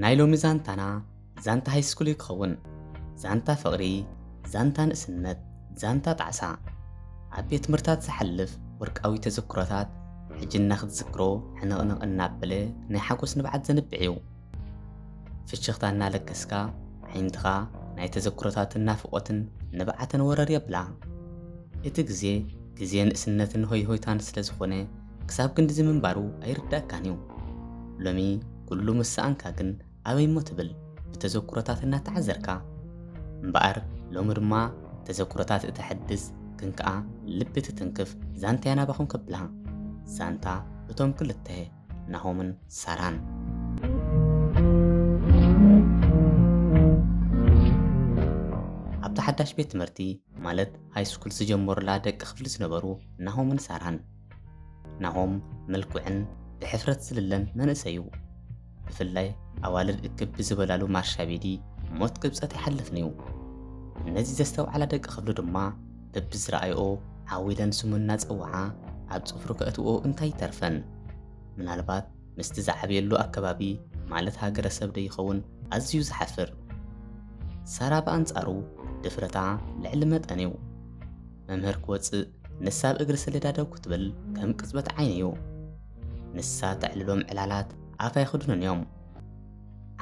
ናይሎ ሚዛንታና ዛንታ ሃይስኩል ይኸውን ዛንታ ፍቕሪ ዛንታ ንእስነት ዛንታ ጣዕሳ ኣብ ቤት ትምህርታት ዝሓልፍ ወርቃዊ ተዘክሮታት ሕጅና ክትዝክሮ ሕንቕንቕ እናበለ ናይ ሓጎስ ንብዓት ዘንብዕ ፍሽኽታ እናለገስካ ዓይንትኻ ናይ ተዘክሮታትን ናፍቖትን ንብዓትን ወረር የብላ እቲ ግዜ ንእስነትን ሆይታን ስለ ዝኾነ ክሳብ ክንዲ ዝምንባሩ ኣይርዳእካን እዩ ሎሚ ኩሉ ምስኣንካ ግን ኣበይ ሞ ትብል ብተዘክሮታት እናተዓዘርካ እምበኣር ሎሚ ድማ ተዘክሮታት እተሐድስ ግን ከዓ ልቢ ትትንክፍ ዛንታ ያናባኹም ከብላ ዛንታ እቶም ክልተ ናሆምን ሳራን ኣብታ ሓዳሽ ቤት ትምህርቲ ማለት ሃይስኩል ዝጀመሩላ ደቂ ክፍሊ ዝነበሩ ናሆምን ሳራን ናሆም መልኩዕን ብሕፍረት ዝልለን መንእሰይ እዩ ብፍላይ ኣዋልድ እክብ ብዝበላሉ ማርሻቤዲ ሞት ቅብፀት ይሓልፍን እዩ ነዚ ዘስተውዓላ ደቂ ክፍሊ ድማ በብዝረኣይኦ ዓዊለን ስሙና ፀውዓ ኣብ ፅፍሩ ከእትዎ እንታይ ይተርፈን ምናልባት ምስቲ ዝዓብየሉ ኣከባቢ ማለት ሃገረሰብ ዶ ይኸውን ኣዝዩ ዝሓፍር ሳራ በኣንጻሩ ድፍረታ ልዕሊ መጠን እዩ መምህር ክወፅእ ንሳብ እግሪ ሰሌዳ ደው ክትብል ከም ቅፅበት ዓይኒ እዩ ንሳ ተዕልሎም ዕላላት ኣፋ ይኽድኑን እዮም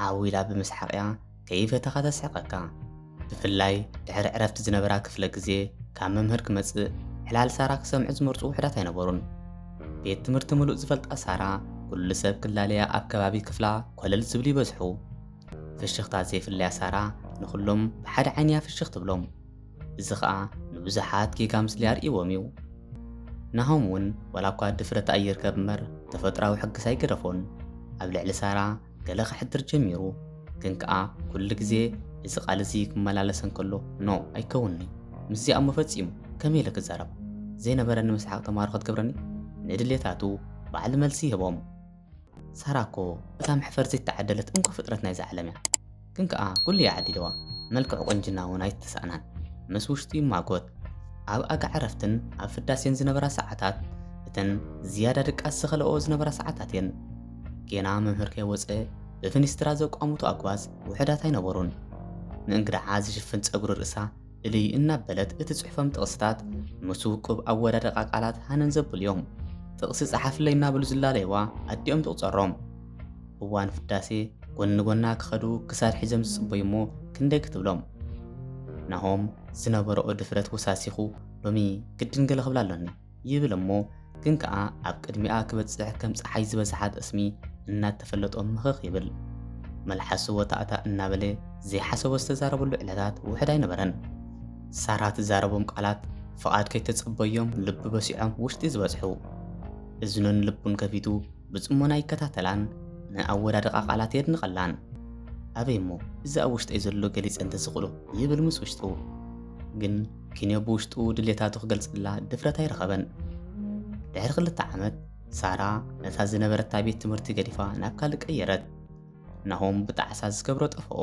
ዓዊላ ብምስሓቕያ ከይፈተኻ ተስሕቐካ ብፍላይ ድሕሪ ዕረፍቲ ዝነበራ ክፍለ ግዜ ካብ መምህር ክመፅእ ዕላል ሳራ ክሰምዑ ዝመርፁ ውሕዳት ኣይነበሩን ቤት ትምህርቲ ሙሉእ ዝፈልጣ ሳራ ኩሉ ሰብ ክላለያ ኣብ ከባቢ ክፍላ ኮለል ዝብሉ ይበዝሑ ፍሽኽታ ዘይፍለያ ሳራ ንኩሎም ብሓደ ዓይንያ ፍሽኽ ትብሎም እዚ ከዓ ንብዙሓት ጌጋ ምስሊ ኣርእዎም እዩ ናሆም እውን ዋላ እኳ ድፍረት ኣይርከብ እምበር ተፈጥራዊ ሕግስ ኣይገደፎን ኣብ ልዕሊ ሳራ ገለ ክሕድር ጀሚሩ ግን ከዓ ኩሉ ግዜ እዚ ቃል እዚ ክመላለሰን ከሎ ኖ ኣይከውንኒ ምስዚኣ እሞ ፈፂሙ ከመይ ኢለ ክዛረባ ዘይነበረኒ ምስሓቅ ተማሃሮ ክትገብረኒ ንድሌታቱ ባዕሊ መልሲ ይህቦም ሳራ እኮ እታ ምሕፈር ዘይተዓደለት እንኳ ፍጥረት ናይ ዝዓለም እያ ግን ከዓ ኩሉ ይዓዲለዋ መልክዕ ቆንጅና እውን ኣይተሳእናን ምስ ውሽጡ ይማጎት ኣብ ኣጋዕ ዕረፍትን ኣብ ፍዳሴን ዝነበራ ሰዓታት እተን ዝያዳ ድቃስ ዝኸለኦ ዝነበራ ሰዓታት እየን ጌና መምህር ከይወፀ ብፍኒስትራ ዘቋሙቱ ኣጓዝ ውሕዳት ኣይነበሩን ንእንግዳዓ ዝሽፍን ፀጉሪ ርእሳ እልይ እናበለት እቲ ፅሑፎም ጥቕስታት ምስ ውቁብ ኣወዳድቃ ቃላት ሃነን ዘብል እዮም ጥቕሲ ፀሓፍለይ እናበሉ ዝላለይዋ ኣዲኦም ትቕፀሮም እዋን ፍዳሴ ጎኒ ጎና ክኸዱ ክሳድ ሒዞም ዝፅበዩ እሞ ክንደይ ክትብሎም ናሆም ዝነበረኦ ድፍረት ወሳሲኹ ሎሚ ግድን ገለ ክብላ ኣሎኒ ይብል እሞ ግን ከዓ ኣብ ቅድሚኣ ክበፅሕ ከም ፀሓይ ዝበዝሓ ጠስሚ እናተፈለጦም ምኽኽ ይብል መልሓሱ ወታእታ እናበለ ዘይሓሰቦ ዝተዛረበሉ ዕለታት ውሕድ ኣይነበረን ሳራ ትዛረቦም ቃላት ፍቓድ ከይተፀበዮም ልቢ በሲዖም ውሽጢ ዝበፅሑ እዝኑን ልቡን ከፊቱ ብፅሞና ይከታተላን ንኣወዳድቃ ቃላት የድንቐላን ኣበይ እሞ እዚ ኣብ ውሽጠይ ዘሎ ገሊፀ እንተዝኽእሉ ይብል ምስ ውሽጡ ግን ኪንዮ ብውሽጡ ድሌታቱ ክገልፅላ ድፍረት ኣይረኸበን ድሕሪ 2 ዓመት ሳራ ነታ ዝነበረታ ቤት ትምህርቲ ገዲፋ ናብ ካልእ ቀየረት ናሆም ብጣዕሳ ዝገብሮ ጠፍኦ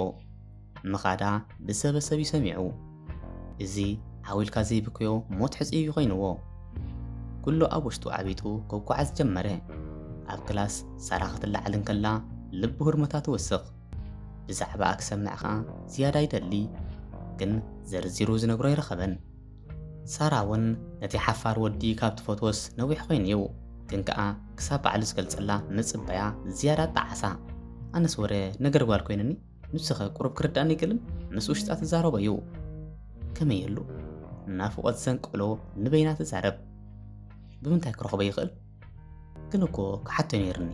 ምኻዳ ብሰበሰብ ይሰሚዑ እዚ ሓዊልካ ዘይብክዮ ሞት ሕፅዩ ይኮይንዎ ኩሉ ኣብ ውሽጡ ዓቢጡ ክጓዓዝ ጀመረ ኣብ ክላስ ሳራ ክትላዓልን ከላ ልቢ ህርመታ ትወስኽ ብዛዕባ ክሰምዕ ከዓ ዝያዳ ይደሊ ግን ዘርዚሩ ዝነግሮ ይረኸበን ሳራ እውን ነቲ ሓፋር ወዲ ካብ ትፈትወስ ነዊሕ ኮይኑ እዩ ግን ከዓ ክሳብ ባዕሉ ዝገልፀላ ምፅበያ ዝያዳ ጣዓሳ ኣነስ ወረ ነገር ጓል ኮይነኒ ንስኸ ቁሩብ ክርዳእኒ ይክእልን ምስ ውሽጣ ትዛረቦ እዩ ከመይ የሉ ናፍቖት ዘንቅሎ ንበይና ትዛረብ ብምንታይ ክረኽቦ ይኽእል ግን እኮ ክሓቶ ነይርኒ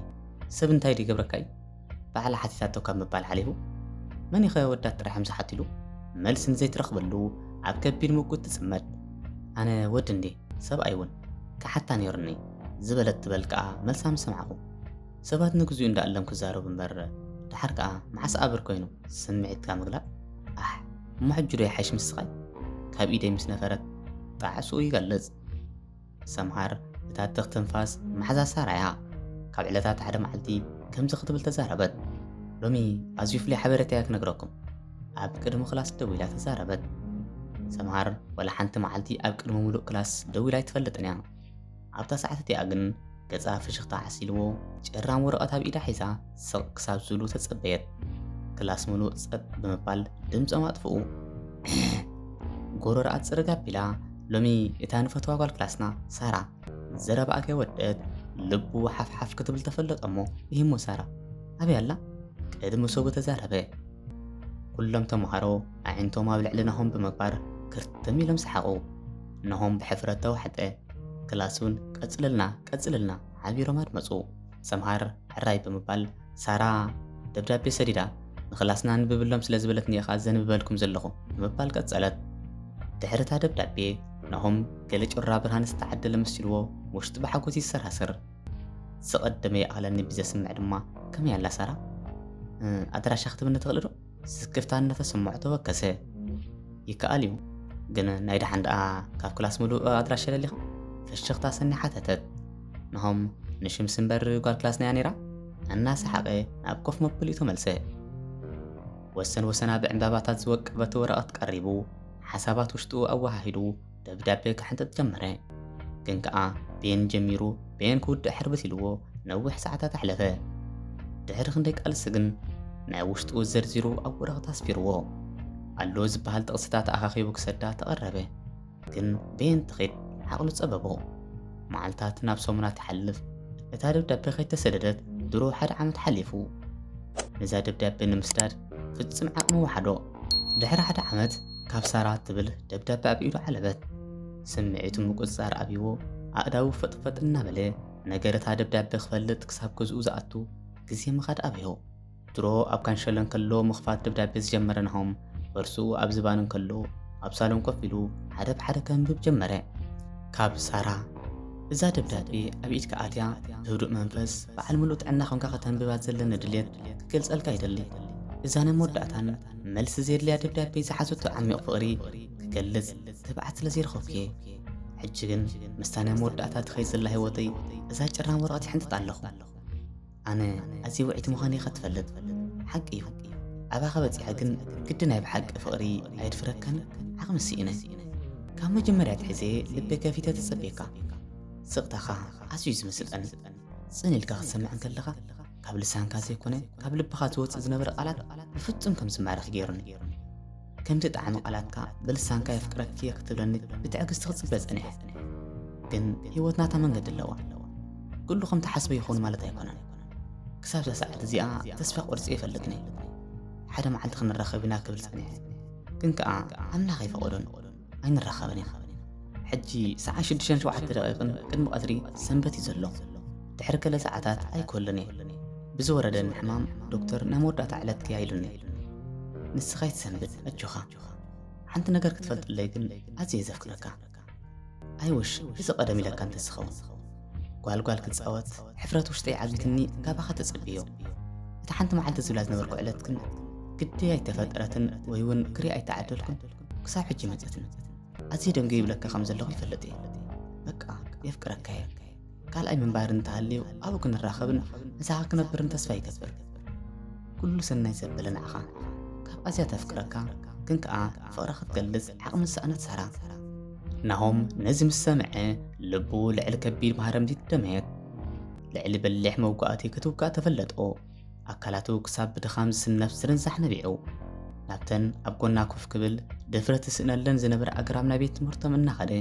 ሰብ እንታይ ዲገብረካ እዩ ባዕላ ሓቲታቶ ካብ ምባል ሓሊፉ መን ኢኸ ወዳት ጥራሕም ዝሓቲሉ መልስን ዘይትረኽበሉ ኣብ ከቢድ ምጉት ትፅመድ ኣነ ወዲ እንዴ ሰብኣይ እውን ክሓታ ነይርኒ ዝበለት ትበል ከዓ መልሳ ምስ ሰማዕኹ ሰባት ንግዚኡ እንዳኣለም ክዛረቡ እምበር ድሓር ከዓ መዓስ ኣብር ኮይኑ ስምዒትካ ምግላእ ኣሕ እማሕጁዶ ይሓይሽ ምስኻይ ካብ ኢደይ ምስ ነፈረት ጣዕሱ ይገልጽ ሰምሃር እታ ትንፋስ መሓዛ ሳራ እያ ካብ ዕለታት ሓደ መዓልቲ ከምዚ ክትብል ተዛረበት ሎሚ ኣዝዩ ፍሉይ ሓበሬታ እያ ክነግረኩም ኣብ ቅድሚ ክላስ ደው ኢላ ተዛረበት ሰምሃር ወላ ሓንቲ መዓልቲ ኣብ ቅድሚ ሙሉእ ክላስ ደው ኢላ ኣይትፈልጥን እያ ኣብታ ሰዓት እቲኣ ግን ገጻ ፍሽኽታ ዓሲልዎ ጭራም ወረቐት ኣብ ኢዳ ሒዛ ስቕ ክሳብ ዝብሉ ተጸበየት። ክላስ ምሉእ ጸጥ ብምባል ድምፂ ማጥፍኡ ጎረርኣ ጽርግ ኣቢላ ሎሚ እታ ንፈትዋ ጓል ክላስና ሳራ ዘረባኣ ከይወደአት ልቡ ሓፍሓፍ ክትብል ተፈለጠ እሞ ይህሞ ሳራ ኣበይ ኣላ ቅድሚ ሰቡ ተዛረበ። ኩሎም ተምሃሮ ኣዒንቶም ኣብ ልዕሊ ናሆም ብምግባር ክርትም ኢሎም ሰሓቑ። ናሆም ብሕፍረት ተዋሕጠ። ክላስ እውን ቀጽልልና ዓቢሮም ኣድመፁ። ሰምሃር ሕራይ ብምባል ሳራ ደብዳቤ ሰዲዳ ንክላስና ንብብሎም ስለ ዝበለትኒ ኢኻ ዘንብበልኩም ዘለኹ ብምባል ቀጸለት። ድሕሪ እታ ደብዳቤ ናሆም ገለ ጮራ ብርሃን ዝተዓደለ መስልዎ ውሽጢ ብሓጎስ ይሰራስር። ዝቐደመ የኣለኒ ብዘስምዕ ድማ ከመይ ኣላ ሳራ ኣድራሻ ክትብኒ ትኽእል ዶ? ስክፍታ እናተሰምዖ ተወከሰ። ይከኣል እዩ ግን ናይ ድሓን ደኣ ካብ ክላስ ምሉእ ኣድራሻ ለሊኻ ፍሽኽታ ሰኒ ሓተተት። ናሆም ንሽምስ እምበር ጓል ክላስና እያ ነይራ እናሰሓቐ ናብ ኮፍ መበሊኡ ተመልሰ። ወሰን ወሰና ብዕምባባታት ዝወቀበት ወረቐት ቀሪቡ ሓሳባት ውሽጡ ኣወሃሂዱ ደብዳቤ ክሕንጥጥ ጀመረ። ግን ከዓ ቤን ጀሚሩ ቤን ክውድእ ሕርበት ኢልዎ ነዊሕ ሰዓታት ኣሕለፈ። ድሕሪ ክንደይ ቃልሲ ግን ናይ ውሽጡ ዘርዚሩ ኣብ ወረቐት ኣስፊርዎ ኣሎ ዝበሃል ጥቕስታት ኣኻኺቡ ክሰዳ ተቐረበ። ግን ቤን ትኺድ ዓቕሉ ጸበቦ። መዓልታት ናብ ሰሙናት ይሓልፍ። እታ ደብዳቤ ከይተሰደደት ድሮ 1 ዓመት ሓሊፉ። ነዛ ደብዳቤ ንምስዳድ ፍጹም ዓቕሚ ወሓዶ። ድሕሪ 1 ዓመት ካብ ሳራ ትብል ደብዳቤ ኣብ ኢዱ ዓለበት። ስምዒቱ ምቁፅጻር ኣብይዎ ኣእዳው ፈጥፈጥ እናበለ ነገር እታ ደብዳቤ ክፈልጥ ክሳብ ገዝኡ ዝኣቱ ግዜ ምኻድ ኣብዮ። ድሮ ኣብ ካንሸሎን ከሎ ምኽፋት ደብዳቤ ዝጀመረ ናሆም በርሱ ኣብ ዝባንን ከሎ ኣብ ሳሎን ኮፍ ኢሉ ሓደ ብሓደ ከንብብ ጀመረ። ካብ ሳራ እዛ ደብዳቤ ኣብ ኢድካ ኣትያ ብህዱእ መንፈስ በዓል ምሉእ ጥዕና ኮንካ ከተንብባ ዘለኒ ድሌት ክገልጸልካ ይደሊ። እዛ ናይ መወዳእታን መልሲ ዘድልያ ደብዳቤ ዝሓዘቶ ዓሚቕ ፍቕሪ ክገልጽ ትብዓት ስለ ዘይረኸብክየ ሕጂ ግን ምስታ ናይ መወዳእታ ትኸይድ ዘላ ህይወተይ እዛ ጭራም ወረቐት ይሕንጥጥ ኣለኹ። ኣነ ኣዝየ ውዒት ምዃነ ኢኻ ትፈልጥ ሓቂ እዩ። ኣባኻ በፂሐ ግን ግዲ ናይ ብሓቂ ፍቕሪ ኣይድፍረከን ዓቕሚ ስኢነ ካብ መጀመርያ ትሕዜ ልቤ ከፊተ ተጸቢካ ስቕታኻ ኣዝዩ ዝመስጠኒ ጽን ኢልካ ክትሰምዐን ከለኻ ካብ ልሳንካ ዘይኮነ ካብ ልብኻ ዝወፅእ ዝነበረ ቃላት ብፍጹም ከም ዝማርኽ ገይሩኒ። ከምቲ ጣዕሚ ቃላትካ ብልሳንካ የፍቅረኪ ክትብለኒ ብትዕግስቲ ክጽበ ጸኒሐ። ግን ህይወት ናታ መንገዲ ኣለዋ። ኩሉ ከም ተሓስበ ይኾኑ ማለት ኣይኮነን። ክሳብ እዛ ሰዓት እዚኣ ተስፋ ቆርፂ የፈልጥኒ ሓደ መዓልቲ ክንራኸብ ኢና ክብል ጸኒሐ። ግን ከዓ ኣምላኽ ይፈቐዶን ኣይንራኸብን ኢና። ሕጂ ሰዓት 6:07 ደቂቕን ቅድሚ ቀትሪ ሰንበት እዩ ዘሎ። ድሕሪ ገለ ሰዓታት ኣይኮለኒ ብዝወረደኒ ሕማም ዶክተር ናይ መወዳእታ ዕለት ክያ ኢሉኒ ንስኻ ይትሰንብት እጆኻ ሓንቲ ነገር ክትፈልጥለይ ግን ኣዝየ ዘፍቅረካ ኣይውሽ እዚ ቀደም ኢለካ እንተዝኸውን ጓልጓል ክትፃወት ሕፍረት ውሽጠይ ዓቢትኒ ጋባኻ ተጸብዮ እቲ ሓንቲ መዓልቲ ዝብላ ዝነበርኩ ዕለት ግን ግዲ ኣይተፈጠረትን ወይ እውን ክሪኣ ኣይተዓደልኩን ክሳብ ሕጂ መፀትን ኣዝየ ደንገ ይብለካ ከም ዘለኹ ይፈልጥ እየ። በቃ የፍቅረካ እየ። ካልኣይ ምንባር እንተሃልዩ ኣብኡ ክንራኸብን ንሳኻ ክነብርን ተስፋ ይገብር። ኩሉ ሰናይ ዘበለ ንዓኻ ካብ ኣዝያ ተፍቅረካ ግን ከዓ ፍቕራ ክትገልጽ ዓቕሚ ዝሰኣነት ሳራ። ናሆም ነዚ ምስ ሰምዐ ልቡ ልዕሊ ከቢድ ማህረምቲ ትደመየት። ልዕሊ በሊሕ መውጓእቲ ክትውጋእ ተፈለጦ። ኣካላቱ ክሳብ ብድኻም ዝስነፍ ዝርንሳሕ ነቢዑ። ናብተን ኣብ ጎና ኮፍ ክብል ድፍረት ዝስእነለን ዝነበረ ኣግራብ ናይ ቤት ትምህርቶም እናኸደ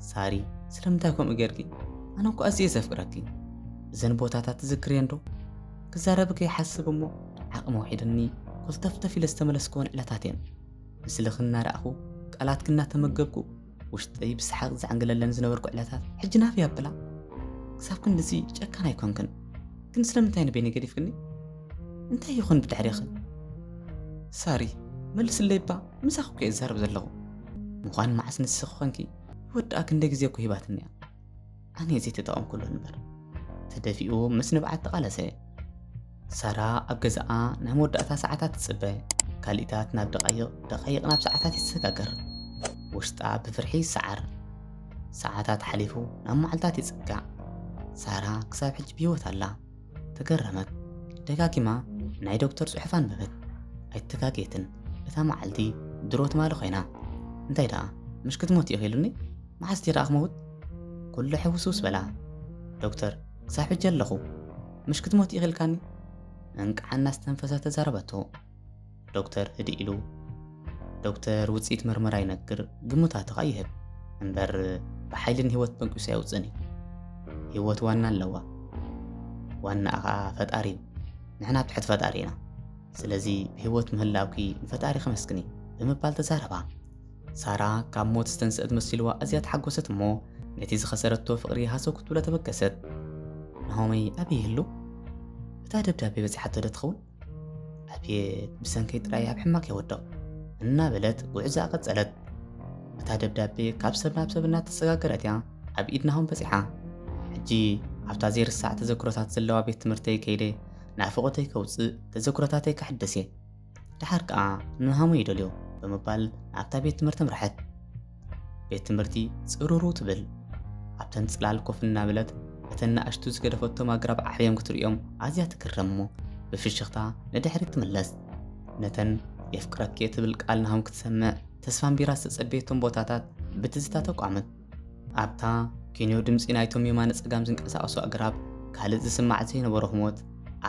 ሳሪ ስለምንታይ ከምኡ ጌርኪ? ኣነ እኮ ኣዝየ ዘፍቅረኪ እዘን ቦታታት ትዝክርየን ዶ? ክዛረብከ ይሓስብ እሞ ዓቕሚ ውሒድኒ ኮልተፍተፍ ኢለ ዝተመለስክዎን ዕለታት እየን። ምስልኽ እናረኣኹ ቃላትክ እናተመገብኩ ውሽጠይ ብስሓቕ ዝዓንግለለን ዝነበርኩ ዕለታት ሕጂ ናብይ ኣበላ። ክሳብ ክንድዚ ጨካን ኣይኮንክን። ግን ስለምንታይ ንበይነ ገዲፍክኒ? እንታይ ይኹን ብድሕሪኽ? ሳሪ መልስለይ ባ ምሳኽ እኮ እዛረብ ዘለኹ ምዃን መዓስ ንስኽ ኮንኪ ይወድኣ ክንደይ ግዜ እኮ ሂባትኒ እያ። ኣነ ዘይተጠቐምኩ ኩሉ እምበር ተደፊኡ ምስ ንብዓት ተቓለሰ። ሳራ ኣብ ገዛኣ ናይ መወዳእታ ሰዓታት ትጽበ። ካልኢታት ናብ ደቓይቕ ናብ ሰዓታት ይሰጋገር። ውሽጣ ብፍርሒ ይሰዓር። ሰዓታት ሓሊፉ ናብ መዓልታት ይጽጋዕ። ሳራ ክሳብ ሕጂ ብሂወት ኣላ። ተገረመት። ደጋጊማ ናይ ዶክተር ጽሑፍ አንበበት። ኣይተጋጌትን። እታ መዓልቲ ድሮ ትማሊ ኮይና እንታይ ደኣ ምሽ ክትሞት ኢኺሉኒ መዓዝ ዲራ ክመውት? ኩሉ ሕውስውስ በላ። ዶክተር ሳሕብ ጀለኹ مش ክትሞት ይኽልካኒ እንቃዓና ዝተንፈሰ ተዛረበቶ ዶክተር ህዲ ኢሉ ዶክተር ውፅኢት ምርመራ ይነግር ግሙታትኻ ይህብ እምበር ብሓይልን ህይወት በንቂሱ ያውፅኒ ህይወት ዋና ኣለዋ ዋና ኣኻ ፈጣሪ ንሕና ብትሕት ፈጣሪ ኢና ስለዚ ብህይወት ምህላውኪ ንፈጣሪ ከመስግኒ ብምባል ተዛረባ ሳራ ካብ ሞት ዝተንስአት መሲልዋ ኣዝያ ተሓጎሰት እሞ ነቲ ዝኸሰረቶ ፍቕሪ ሃሰኩት ብለ ተበገሰት ናሆመይ ኣበይ ይህሉ እታ ደብዳቤ በፂሓቶ ዶ ትኸውን ኣብየት ብሰንከይ ጥራይ ኣብ ሕማቅ የወደቕ እናበለት ጉዕዛ ቀጸለት እታ ደብዳቤ ካብ ሰብ ናብ ሰብ እናተሰጋገረት እያ ኣብ ኢድ ናሆም በፂሓ ሕጂ ኣብታ ዘይርሳዕ ተዘክሮታት ዘለዋ ቤት ትምህርተይ ከይደ ናፍቆተይ ከውፅእ ተዘክሮታተይ ከሕደስ እየ ድሓር ከዓ ንናሆመይ ይደልዮ ብምባል ናብታ ቤት ትምህርቲ ምርሐት ቤት ትምህርቲ ፅሩሩ ትብል ኣብተን ፅላል ኮፍ እናበለት እተን ንኣሽቱ ዝገደፈቶም ኣግራብ ዓብዮም ክትሪኦም ኣዝያ ትግረም እሞ ብፍሽኽታ ንድሕሪት ትምለስ ነተን የፍቅረኪ ትብል ቃል ናሆም ክትሰምዕ ተስፋን ቢራ ዝተፀበየቶም ቦታታት ብትዝታ ተቋመት ኣብታ ኬንዮ ድምፂ ናይቶም የማነ ፀጋም ዝንቀሳቐሱ ኣግራብ ካልእ ዝስማዕ ዘይነበሮ ህሞት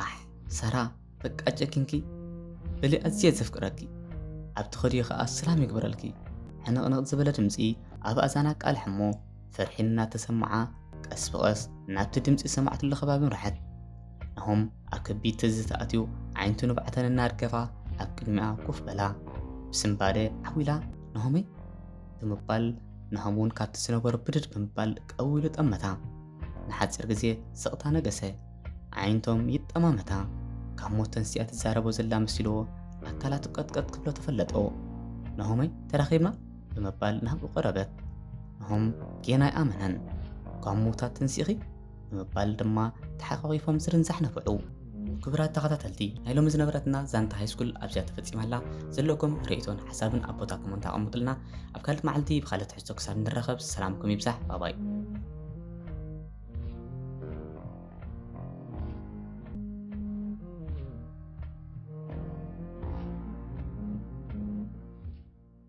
ኣሕ ሳራ በቃ ጨኪንኪ በሊ ኣዝየ ዘፍቅረኪ ኣብቲ ኸድዮ ከዓ ሰላም ይግበረልኪ ሕንቕንቕ ዝበለ ድምፂ ኣብ ኣዛና ቃልሕ እሞ ፍርሒን እናተሰምዓ ቀስ ብቐስ ናብቲ ድምፂ ሰማዕትሉ ከባቢ ምርሐት ናሆም ኣብ ከቢድ ትዝታ ኣትዩ ዓይንቱ ንባዕተን እናርገፋ ኣብ ቅድሚኣ ኮፍ በላ ብስምባደ ዓዊላ ናሆመይ ብምባል ናሆም እውን ካብቲ ዝነበሮ ብድድ ብምባል ቀዊሉ ጠመታ ንሓፂር ግዜ ስቕታ ነገሰ ዓይንቶም ይጠማመታ ካብ ሞት ተንስያ ትዛረቦ ዘላ መሲልዎ ኣካላቱ ቀጥቀጥ ክብሎ ተፈለጦ ናሆመይ ተራኺብና ብምባል ናብኡ ቀረበት ናሆም ጌና ይኣመነን ካብ ሞታት ተንሲኺ ብምባል ድማ ተሓቋቂፎም ዝርንዛሕ ነፍዑ ክብራት ተኸታተልቲ ናይ ሎሚ ዝነበረትና ዛንታ ሃይስኩል ኣብዚያ ተፈፂማላ ዘለኩም ርእቶን ሓሳብን ኣብ ቦታ ኮመንት ኣቐምጡልና ኣብ ካልእ መዓልቲ ብካልእ ትሕዝቶ ክሳብ ንራኸብ ሰላምኩም ይብዛሕ ባባይ